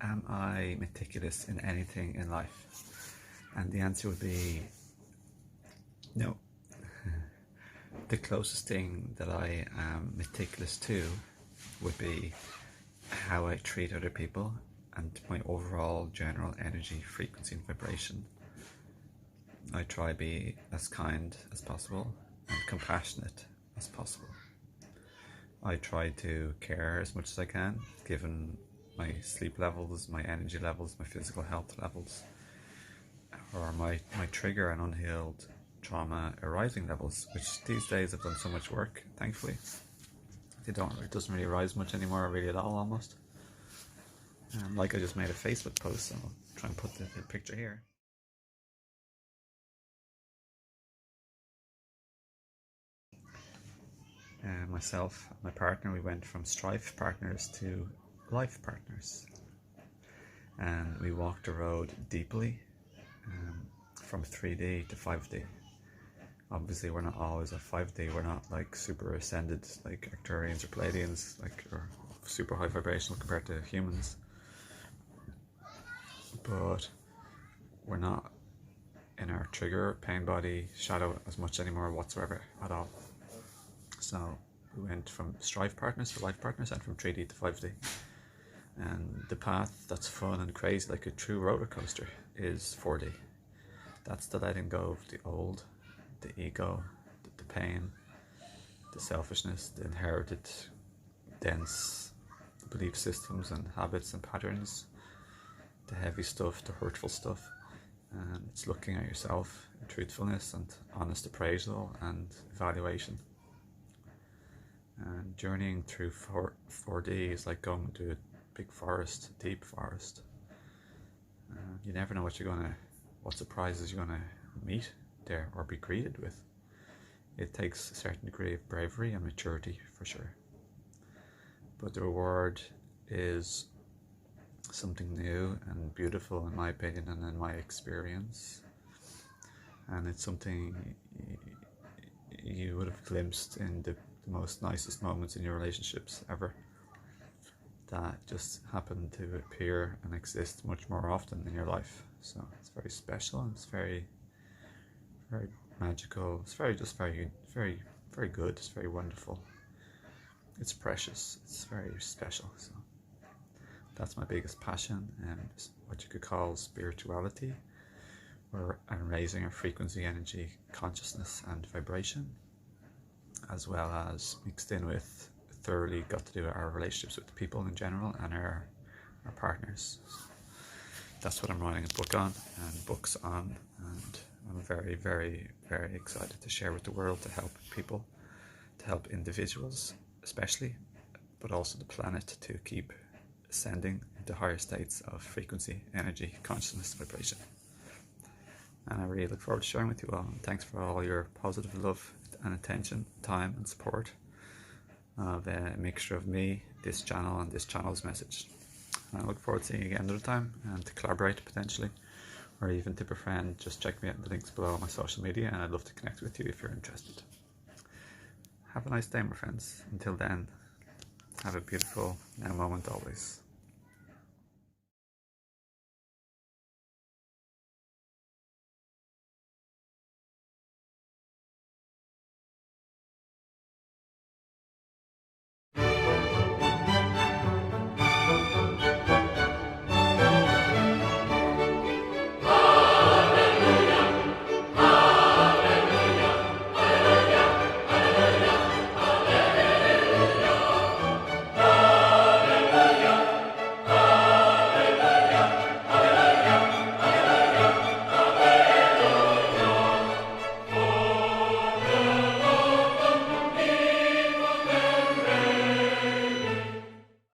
am I meticulous in anything in life? And the answer would be no. The closest thing that I am meticulous to would be how I treat other people and my overall general energy, frequency and vibration. I try to be as kind as possible and compassionate as possible. I try to care as much as I can, given my sleep levels, my energy levels, my physical health levels, or my trigger and unhealed trauma arising levels, which these days have done so much work, thankfully. It doesn't really arise much anymore, really at all, almost. Like I just made a Facebook post, so I'll try and put the picture here. Myself and my partner, we went from STRIFE partners to life partners, and we walked the road deeply, from 3D to 5D. Obviously we're not always at 5D, we're not like super ascended like Arcturians or Palladians, or super high vibrational compared to humans, but we're not in our trigger, pain body, shadow as much anymore whatsoever at all. So we went from STRIFE partners to life partners, and from 3D to 5D. And the path that's fun and crazy, like a true roller coaster, is 4D. That's the letting go of the old, the ego, the pain, the selfishness, the inherited dense belief systems and habits and patterns, the heavy stuff, the hurtful stuff. And it's looking at yourself in truthfulness and honest appraisal and evaluation. And journeying through 4D is like going to a big forest, deep forest. You never know what surprises you're gonna meet there or be greeted with. It takes a certain degree of bravery and maturity for sure. But the reward is something new and beautiful, in my opinion and in my experience. And it's something you would have glimpsed in the most nicest moments in your relationships ever, that just happen to appear and exist much more often in your life. So it's very special, and it's very, very magical. It's very good. It's very wonderful. It's precious. It's very special. So that's my biggest passion, and what you could call spirituality, and raising our frequency, energy, consciousness and vibration, as well as mixed in with thoroughly got to do our relationships with the people in general and our partners. That's what I'm writing a book on and books on, and I'm very, very, very excited to share with the world, to help people, to help individuals especially, but also the planet, to keep ascending into higher states of frequency, energy, consciousness, vibration. And I really look forward to sharing with you all. And thanks for all your positive love and attention, time and support of a mixture of me, this channel and this channel's message. And I look forward to seeing you again another time, and to collaborate potentially, or even tip a friend. Just check me out in the links below on my social media, and I'd love to connect with you if you're interested. Have a nice day, my friends. Until then, have a beautiful now moment always.